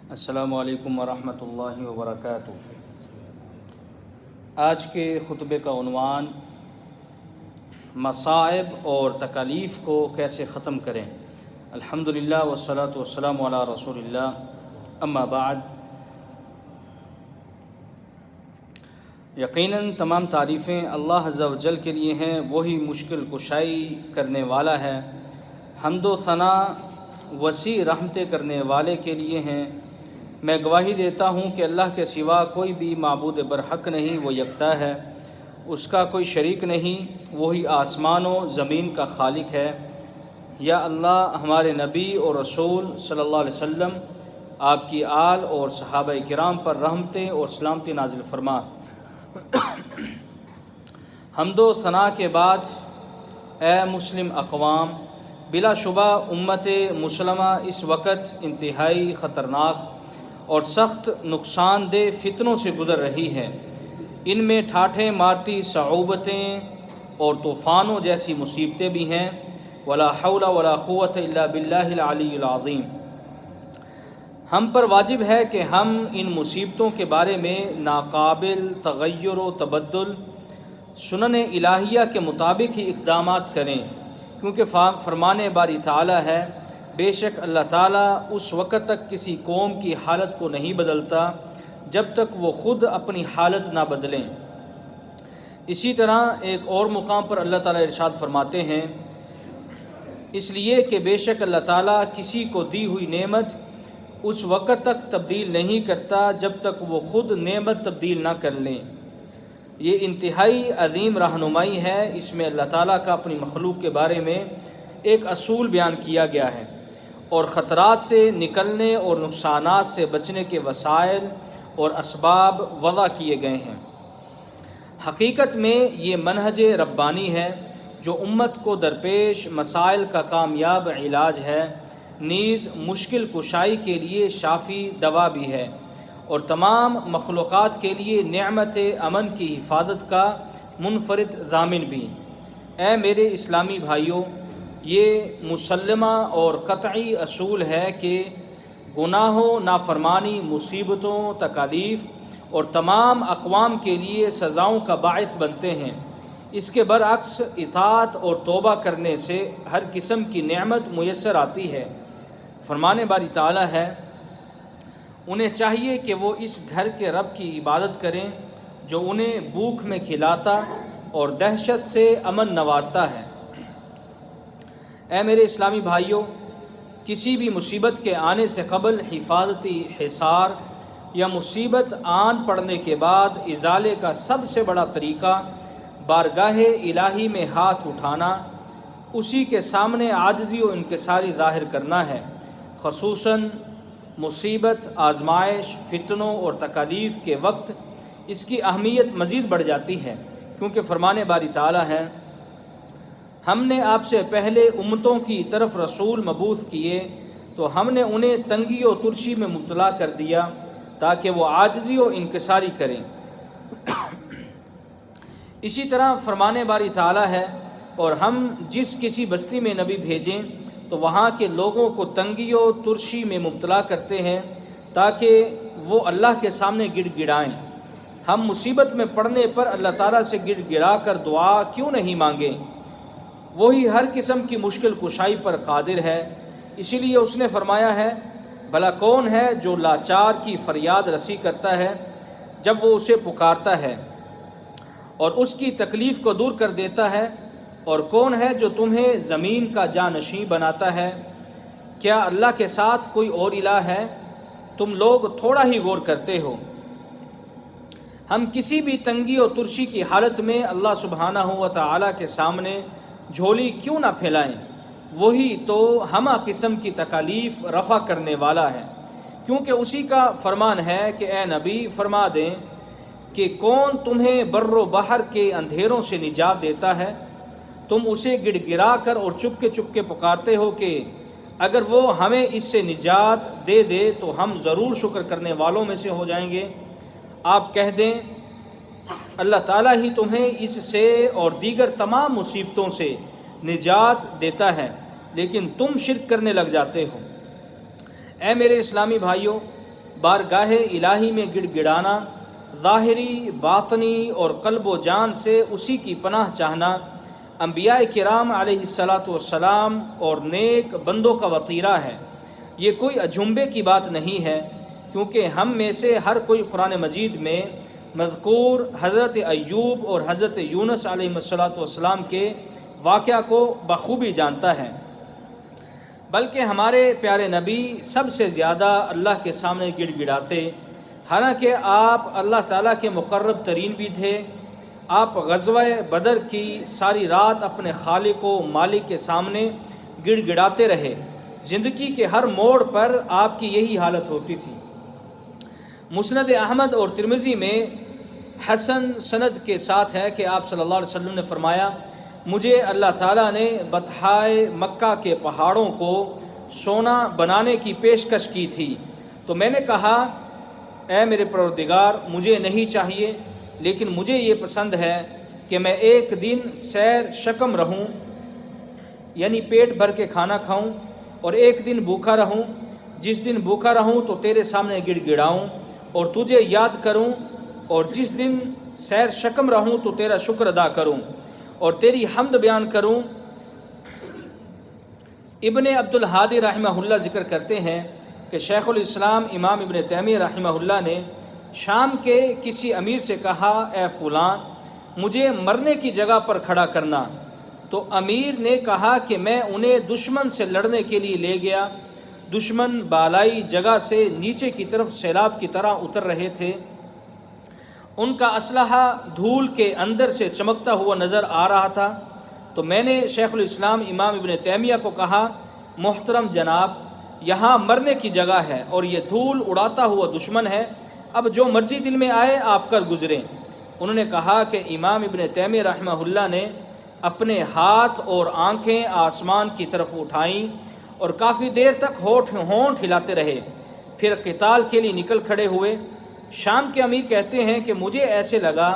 السلام علیکم ورحمۃ اللہ وبرکاتہ۔ آج کے خطبے کا عنوان مصائب اور تکالیف کو کیسے ختم کریں۔ الحمدللہ والصلاۃ والسلام علی رسول اللہ، اما بعد۔ یقیناً تمام تعریفیں اللہ عز و جل کے لیے ہیں، وہی مشکل کشائی کرنے والا ہے۔ حمد و ثنا وسیع رحمتیں کرنے والے کے لیے ہیں۔ میں گواہی دیتا ہوں کہ اللہ کے سوا کوئی بھی معبود برحق نہیں، وہ یکتا ہے، اس کا کوئی شریک نہیں، وہی آسمان و زمین کا خالق ہے۔ یا اللہ ہمارے نبی اور رسول صلی اللہ علیہ وسلم، آپ کی آل اور صحابہ کرام پر رحمتیں اور سلامتی نازل فرما۔ حمد و ثنا کے بعد اے مسلم اقوام، بلا شبہ امت مسلمہ اس وقت انتہائی خطرناک اور سخت نقصان دہ فتنوں سے گزر رہی ہے۔ ان میں ٹھاٹھیں مارتی صعوبتیں اور طوفانوں جیسی مصیبتیں بھی ہیں۔ ولا حول ولا قوت الا باللہ العلی العظیم۔ ہم پر واجب ہے کہ ہم ان مصیبتوں کے بارے میں ناقابل تغیر و تبدل سنن الہیہ کے مطابق ہی اقدامات کریں، کیونکہ فرمان باری تعالی ہے، بے شک اللہ تعالیٰ اس وقت تک کسی قوم کی حالت کو نہیں بدلتا جب تک وہ خود اپنی حالت نہ بدلیں۔ اسی طرح ایک اور مقام پر اللہ تعالیٰ ارشاد فرماتے ہیں، اس لیے کہ بے شک اللہ تعالیٰ کسی کو دی ہوئی نعمت اس وقت تک تبدیل نہیں کرتا جب تک وہ خود نعمت تبدیل نہ کر لیں۔ یہ انتہائی عظیم رہنمائی ہے۔ اس میں اللہ تعالیٰ کا اپنی مخلوق کے بارے میں ایک اصول بیان کیا گیا ہے اور خطرات سے نکلنے اور نقصانات سے بچنے کے وسائل اور اسباب وضع کیے گئے ہیں۔ حقیقت میں یہ منہج ربانی ہے جو امت کو درپیش مسائل کا کامیاب علاج ہے، نیز مشکل کشائی کے لیے شافی دوا بھی ہے، اور تمام مخلوقات کے لیے نعمت امن کی حفاظت کا منفرد ضامن بھی۔ اے میرے اسلامی بھائیوں، یہ مسلمہ اور قطعی اصول ہے کہ گناہوں، نافرمانی، مصیبتوں، تکالیف اور تمام اقوام کے لیے سزاؤں کا باعث بنتے ہیں۔ اس کے برعکس اطاعت اور توبہ کرنے سے ہر قسم کی نعمت میسر آتی ہے۔ فرمان باری تعالی ہے، انہیں چاہیے کہ وہ اس گھر کے رب کی عبادت کریں جو انہیں بھوک میں کھلاتا اور دہشت سے امن نوازتا ہے۔ اے میرے اسلامی بھائیوں، کسی بھی مصیبت کے آنے سے قبل حفاظتی حصار یا مصیبت آن پڑنے کے بعد ازالے کا سب سے بڑا طریقہ بارگاہ الہی میں ہاتھ اٹھانا، اسی کے سامنے عاجزی و انکساری ظاہر کرنا ہے۔ خصوصاً مصیبت، آزمائش، فتنوں اور تکالیف کے وقت اس کی اہمیت مزید بڑھ جاتی ہے، کیونکہ فرمان باری تعالی ہے، ہم نے آپ سے پہلے امتوں کی طرف رسول مبعوث کیے تو ہم نے انہیں تنگی و ترشی میں مبتلا کر دیا تاکہ وہ عاجزی و انکساری کریں۔ اسی طرح فرمان باری تعالی ہے، اور ہم جس کسی بستی میں نبی بھیجیں تو وہاں کے لوگوں کو تنگی و ترشی میں مبتلا کرتے ہیں تاکہ وہ اللہ کے سامنے گڑ گڑائیں۔ ہم مصیبت میں پڑنے پر اللہ تعالیٰ سے گڑ گڑا کر دعا کیوں نہیں مانگیں؟ وہی ہر قسم کی مشکل کشائی پر قادر ہے۔ اسی لیے اس نے فرمایا ہے، بھلا کون ہے جو لاچار کی فریاد رسی کرتا ہے جب وہ اسے پکارتا ہے اور اس کی تکلیف کو دور کر دیتا ہے؟ اور کون ہے جو تمہیں زمین کا جانشین بناتا ہے؟ کیا اللہ کے ساتھ کوئی اور الہ ہے؟ تم لوگ تھوڑا ہی غور کرتے ہو۔ ہم کسی بھی تنگی اور ترشی کی حالت میں اللہ سبحانہ و تعالیٰ کے سامنے جھولی کیوں نہ پھیلائیں؟ وہی تو ہمہ قسم کی تکالیف رفع کرنے والا ہے، کیونکہ اسی کا فرمان ہے کہ اے نبی فرما دیں کہ کون تمہیں بر و بحر کے اندھیروں سے نجات دیتا ہے؟ تم اسے گڑ گڑا کر اور چپ کے پکارتے ہو کہ اگر وہ ہمیں اس سے نجات دے دے تو ہم ضرور شکر کرنے والوں میں سے ہو جائیں گے۔ آپ کہہ دیں، اللہ تعالیٰ ہی تمہیں اس سے اور دیگر تمام مصیبتوں سے نجات دیتا ہے، لیکن تم شرک کرنے لگ جاتے ہو۔ اے میرے اسلامی بھائیوں، بارگاہ الہی میں گڑ گڑانا، ظاہری باطنی اور قلب و جان سے اسی کی پناہ چاہنا انبیاء کرام علیہ الصلاۃ والسلام اور نیک بندوں کا وطیرہ ہے۔ یہ کوئی اجنبے کی بات نہیں ہے، کیونکہ ہم میں سے ہر کوئی قرآن مجید میں مذکور حضرت ایوب اور حضرت یونس علیہ الصلاۃ والسلام کے واقعہ کو بخوبی جانتا ہے، بلکہ ہمارے پیارے نبی سب سے زیادہ اللہ کے سامنے گڑ گڑاتے، حالانکہ آپ اللہ تعالیٰ کے مقرب ترین بھی تھے۔ آپ غزوہ بدر کی ساری رات اپنے خالق و مالک کے سامنے گڑ گڑاتے رہے۔ زندگی کے ہر موڑ پر آپ کی یہی حالت ہوتی تھی۔ مسند احمد اور ترمذی میں حسن سند کے ساتھ ہے کہ آپ صلی اللہ علیہ وسلم نے فرمایا، مجھے اللہ تعالیٰ نے بطحائے مکہ کے پہاڑوں کو سونا بنانے کی پیشکش کی تھی، تو میں نے کہا، اے میرے پروردگار، مجھے نہیں چاہیے، لیکن مجھے یہ پسند ہے کہ میں ایک دن سیر شکم رہوں، یعنی پیٹ بھر کے کھانا کھاؤں، اور ایک دن بھوکا رہوں۔ جس دن بھوکا رہوں تو تیرے سامنے گڑ گڑاؤں اور تجھے یاد کروں، اور جس دن سیر شکم رہوں تو تیرا شکر ادا کروں اور تیری حمد بیان کروں۔ ابن عبد الہادی رحمہ اللہ ذکر کرتے ہیں کہ شیخ الاسلام امام ابن تیمیہ رحمہ اللہ نے شام کے کسی امیر سے کہا، اے فلاں، مجھے مرنے کی جگہ پر کھڑا کرنا۔ تو امیر نے کہا کہ میں انہیں دشمن سے لڑنے کے لیے لے گیا۔ دشمن بالائی جگہ سے نیچے کی طرف سیلاب کی طرح اتر رہے تھے۔ ان کا اسلحہ دھول کے اندر سے چمکتا ہوا نظر آ رہا تھا۔ تو میں نے شیخ الاسلام امام ابن تیمیہ کو کہا، محترم جناب، یہاں مرنے کی جگہ ہے اور یہ دھول اڑاتا ہوا دشمن ہے، اب جو مرضی دل میں آئے آپ کر گزریں۔ انہوں نے کہا کہ امام ابن تیمیہ رحمہ اللہ نے اپنے ہاتھ اور آنکھیں آسمان کی طرف اٹھائیں اور کافی دیر تک ہونٹ ہلاتے رہے، پھر قتال کے لیے نکل کھڑے ہوئے۔ شام کے امیر کہتے ہیں کہ مجھے ایسے لگا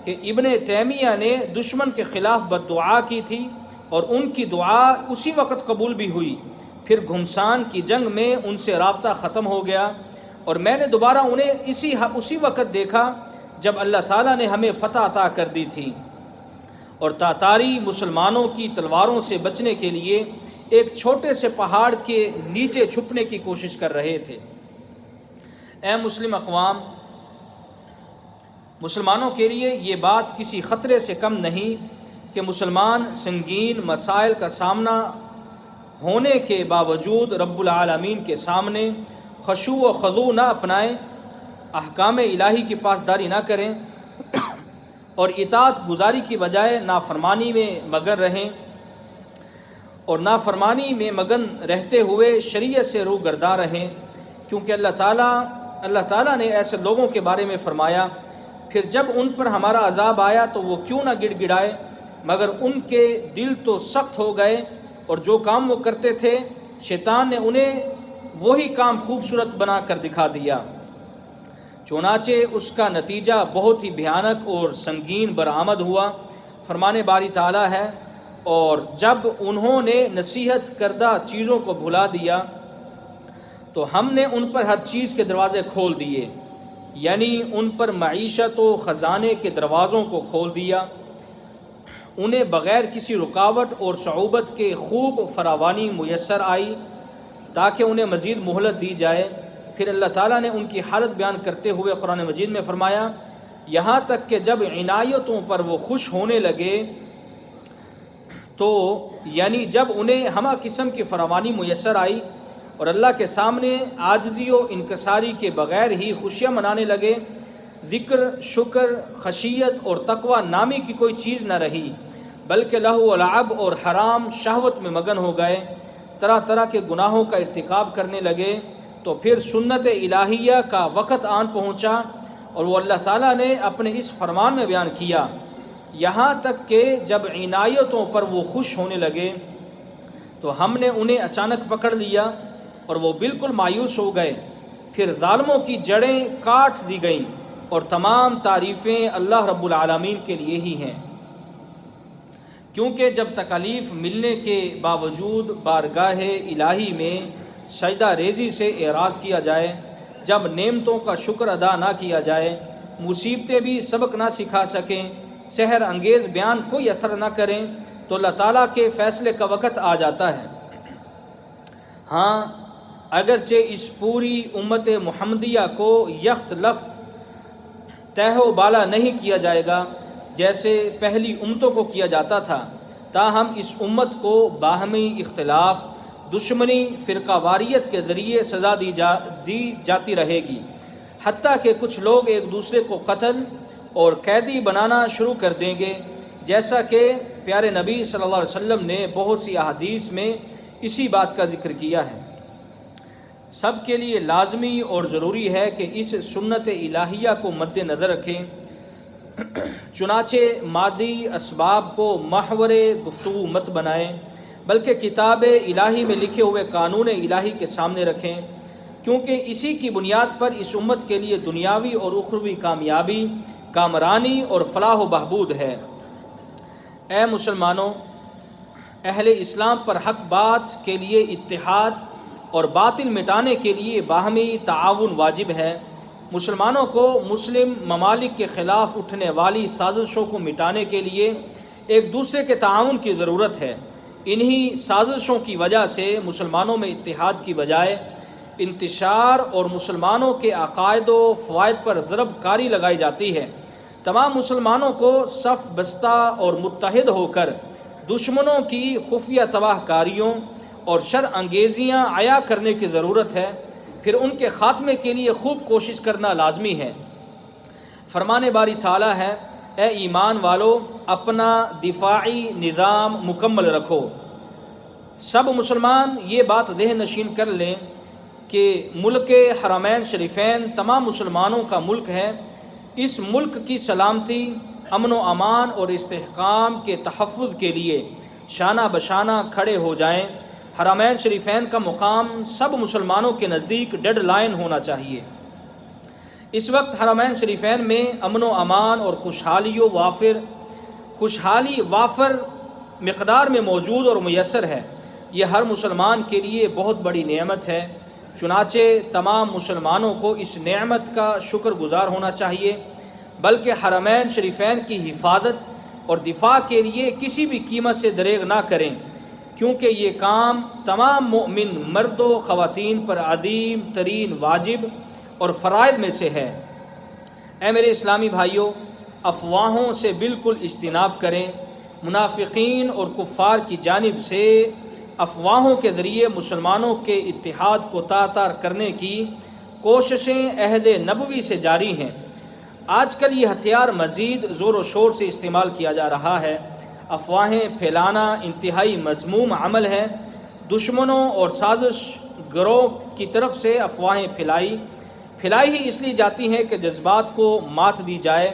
کہ ابن تیمیہ نے دشمن کے خلاف بد دعا کی تھی اور ان کی دعا اسی وقت قبول بھی ہوئی۔ پھر گھمسان کی جنگ میں ان سے رابطہ ختم ہو گیا اور میں نے دوبارہ انہیں اسی وقت دیکھا جب اللہ تعالیٰ نے ہمیں فتح عطا کر دی تھی، اور تاتاری مسلمانوں کی تلواروں سے بچنے کے لیے ایک چھوٹے سے پہاڑ کے نیچے چھپنے کی کوشش کر رہے تھے۔ اے مسلم اقوام، مسلمانوں کے لیے یہ بات کسی خطرے سے کم نہیں کہ مسلمان سنگین مسائل کا سامنا ہونے کے باوجود رب العالمین کے سامنے خشوع و خضوع نہ اپنائیں، احکام الہی کی پاسداری نہ کریں اور اطاعت گزاری کی بجائے نافرمانی میں مگن رہیں، اور نافرمانی میں مگن رہتے ہوئے شریعت سے روگرداں رہیں، کیونکہ اللہ تعالیٰ نے ایسے لوگوں کے بارے میں فرمایا، پھر جب ان پر ہمارا عذاب آیا تو وہ کیوں نہ گڑ گڑائے، مگر ان کے دل تو سخت ہو گئے، اور جو کام وہ کرتے تھے شیطان نے انہیں وہی کام خوبصورت بنا کر دکھا دیا۔ چنانچہ اس کا نتیجہ بہت ہی بھیانک اور سنگین برآمد ہوا۔ فرمان باری تعالیٰ ہے، اور جب انہوں نے نصیحت کردہ چیزوں کو بھلا دیا تو ہم نے ان پر ہر چیز کے دروازے کھول دیے، یعنی ان پر معیشت و خزانے کے دروازوں کو کھول دیا۔ انہیں بغیر کسی رکاوٹ اور صعوبت کے خوب فراوانی میسر آئی تاکہ انہیں مزید مہلت دی جائے۔ پھر اللہ تعالیٰ نے ان کی حالت بیان کرتے ہوئے قرآن مجید میں فرمایا، یہاں تک کہ جب عنایتوں پر وہ خوش ہونے لگے تو یعنی جب انہیں ہمہ قسم کی فراوانی میسر آئی اور اللہ کے سامنے عاجزی و انکساری کے بغیر ہی خوشیاں منانے لگے، ذکر، شکر، خشیت اور تقوی نامی کی کوئی چیز نہ رہی، بلکہ لہو و لعب اور حرام شہوت میں مگن ہو گئے، طرح طرح کے گناہوں کا ارتکاب کرنے لگے، تو پھر سنت الہیہ کا وقت آن پہنچا اور وہ اللہ تعالیٰ نے اپنے اس فرمان میں بیان کیا، یہاں تک کہ جب عنایتوں پر وہ خوش ہونے لگے تو ہم نے انہیں اچانک پکڑ لیا اور وہ بالکل مایوس ہو گئے، پھر ظالموں کی جڑیں کاٹ دی گئیں، اور تمام تعریفیں اللہ رب العالمین کے لیے ہی ہیں، کیونکہ جب تکالیف ملنے کے باوجود بارگاہ الہی میں سجدہ ریزی سے اعراض کیا جائے، جب نعمتوں کا شکر ادا نہ کیا جائے، مصیبتیں بھی سبق نہ سکھا سکیں، سحر انگیز بیان کوئی اثر نہ کریں، تو اللہ تعالیٰ کے فیصلے کا وقت آ جاتا ہے۔ ہاں، اگرچہ اس پوری امت محمدیہ کو یخت لخت تہ و بالا نہیں کیا جائے گا جیسے پہلی امتوں کو کیا جاتا تھا، تاہم اس امت کو باہمی اختلاف، دشمنی، فرقہ واریت کے ذریعے سزا دی جاتی رہے گی، حتیٰ کہ کچھ لوگ ایک دوسرے کو قتل اور قیدی بنانا شروع کر دیں گے، جیسا کہ پیارے نبی صلی اللہ علیہ وسلم نے بہت سی احادیث میں اسی بات کا ذکر کیا ہے۔ سب کے لیے لازمی اور ضروری ہے کہ اس سنت الہیہ کو مد نظر رکھیں، چنانچہ مادی اسباب کو محور گفتگو مت بنائیں، بلکہ کتاب الہی میں لکھے ہوئے قانون الہی کے سامنے رکھیں، کیونکہ اسی کی بنیاد پر اس امت کے لیے دنیاوی اور اخروی کامیابی، کامرانی اور فلاح و بہبود ہے۔ اے مسلمانوں، اہل اسلام پر حق بات کے لیے اتحاد اور باطل مٹانے کے لیے باہمی تعاون واجب ہے۔ مسلمانوں کو مسلم ممالک کے خلاف اٹھنے والی سازشوں کو مٹانے کے لیے ایک دوسرے کے تعاون کی ضرورت ہے۔ انہی سازشوں کی وجہ سے مسلمانوں میں اتحاد کی بجائے انتشار اور مسلمانوں کے عقائد و فوائد پر ضرب کاری لگائی جاتی ہے۔ تمام مسلمانوں کو صف بستہ اور متحد ہو کر دشمنوں کی خفیہ تباہ کاریوں اور شر انگیزیاں عیا کرنے کی ضرورت ہے، پھر ان کے خاتمے کے لیے خوب کوشش کرنا لازمی ہے۔ فرمان باری تعالیٰ ہے، اے ایمان والو، اپنا دفاعی نظام مکمل رکھو۔ سب مسلمان یہ بات ذہن نشین کر لیں کہ ملک حرمین شریفین تمام مسلمانوں کا ملک ہے۔ اس ملک کی سلامتی، امن و امان اور استحکام کے تحفظ کے لیے شانہ بشانہ کھڑے ہو جائیں۔ حرمین شریفین کا مقام سب مسلمانوں کے نزدیک ڈیڈ لائن ہونا چاہیے۔ اس وقت حرمین شریفین میں امن و امان اور خوشحالی وافر مقدار میں موجود اور میسر ہے۔ یہ ہر مسلمان کے لیے بہت بڑی نعمت ہے، چنانچہ تمام مسلمانوں کو اس نعمت کا شکر گزار ہونا چاہیے، بلکہ حرمین شریفین کی حفاظت اور دفاع کے لیے کسی بھی قیمت سے دریغ نہ کریں، کیونکہ یہ کام تمام مومن مرد و خواتین پر عظیم ترین واجب اور فرائض میں سے ہے۔ اے میرے اسلامی بھائیوں، افواہوں سے بالکل اجتناب کریں۔ منافقین اور کفار کی جانب سے افواہوں کے ذریعے مسلمانوں کے اتحاد کو تاتار کرنے کی کوششیں عہد نبوی سے جاری ہیں۔ آج کل یہ ہتھیار مزید زور و شور سے استعمال کیا جا رہا ہے۔ افواہیں پھیلانا انتہائی مذموم عمل ہے۔ دشمنوں اور سازش گروہ کی طرف سے افواہیں پھیلائی ہی اس لیے جاتی ہیں کہ جذبات کو مات دی جائے،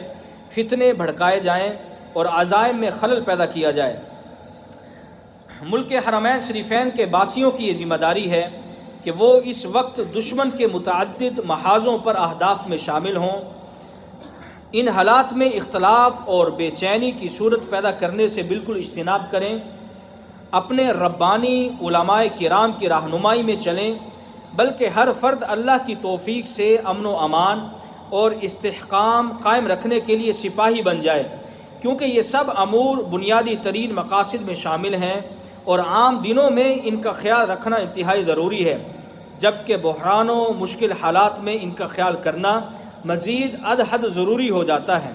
فتنے بھڑکائے جائیں اور عزائم میں خلل پیدا کیا جائے۔ ملک حرمین شریفین کے باسیوں کی یہ ذمہ داری ہے کہ وہ اس وقت دشمن کے متعدد محاذوں پر اہداف میں شامل ہوں۔ ان حالات میں اختلاف اور بے چینی کی صورت پیدا کرنے سے بالکل اجتناب کریں، اپنے ربانی علماء کرام کی رہنمائی میں چلیں، بلکہ ہر فرد اللہ کی توفیق سے امن و امان اور استحکام قائم رکھنے کے لیے سپاہی بن جائے، کیونکہ یہ سب امور بنیادی ترین مقاصد میں شامل ہیں اور عام دنوں میں ان کا خیال رکھنا انتہائی ضروری ہے، جبکہ بحران و مشکل حالات میں ان کا خیال کرنا مزید ادحد ضروری ہو جاتا ہے۔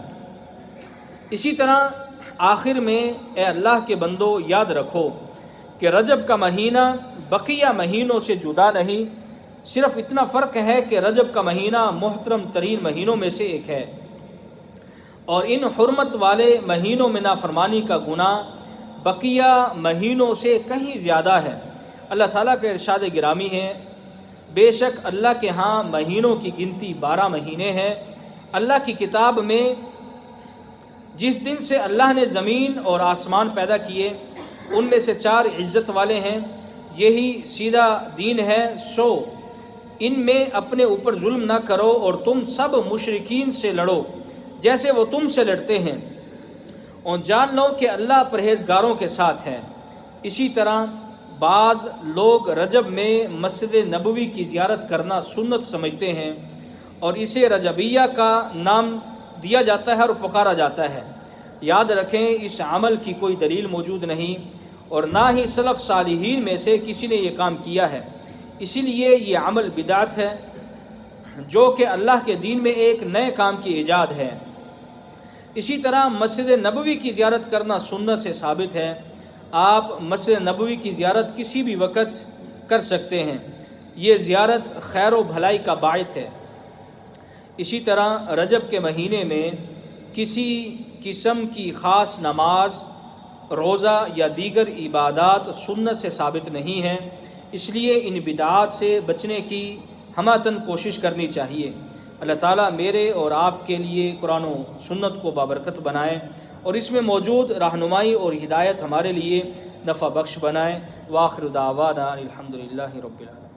اسی طرح آخر میں اے اللہ کے بندو یاد رکھو کہ رجب کا مہینہ بقیہ مہینوں سے جدا نہیں، صرف اتنا فرق ہے کہ رجب کا مہینہ محترم ترین مہینوں میں سے ایک ہے، اور ان حرمت والے مہینوں میں نافرمانی کا گناہ بقیہ مہینوں سے کہیں زیادہ ہے۔ اللہ تعالیٰ کا ارشاد گرامی ہے، بے شک اللہ کے ہاں مہینوں کی گنتی 12 مہینے ہیں۔ اللہ کی کتاب میں جس دن سے اللہ نے زمین اور آسمان پیدا کیے ان میں سے 4 عزت والے ہیں، یہی سیدھا دین ہے، سو ان میں اپنے اوپر ظلم نہ کرو اور تم سب مشرکین سے لڑو جیسے وہ تم سے لڑتے ہیں، اور جان لو کہ اللہ پرہیزگاروں کے ساتھ ہے۔ اسی طرح بعض لوگ رجب میں مسجد نبوی کی زیارت کرنا سنت سمجھتے ہیں اور اسے رجبیہ کا نام دیا جاتا ہے اور پکارا جاتا ہے۔ یاد رکھیں اس عمل کی کوئی دلیل موجود نہیں اور نہ ہی سلف صالحین میں سے کسی نے یہ کام کیا ہے، اسی لیے یہ عمل بدعت ہے جو کہ اللہ کے دین میں ایک نئے کام کی ایجاد ہے۔ اسی طرح مسجد نبوی کی زیارت کرنا سنت سے ثابت ہے۔ آپ مسجد نبوی کی زیارت کسی بھی وقت کر سکتے ہیں، یہ زیارت خیر و بھلائی کا باعث ہے۔ اسی طرح رجب کے مہینے میں کسی قسم کی خاص نماز، روزہ یا دیگر عبادات سنت سے ثابت نہیں ہیں، اس لیے ان بدعات سے بچنے کی ہمہ کوشش کرنی چاہیے۔ اللہ تعالیٰ میرے اور آپ کے لیے قرآن و سنت کو بابرکت بنائے اور اس میں موجود رہنمائی اور ہدایت ہمارے لیے نفع بخش بنائے۔ وآخر دعوانا الحمدللہ رب العالمین۔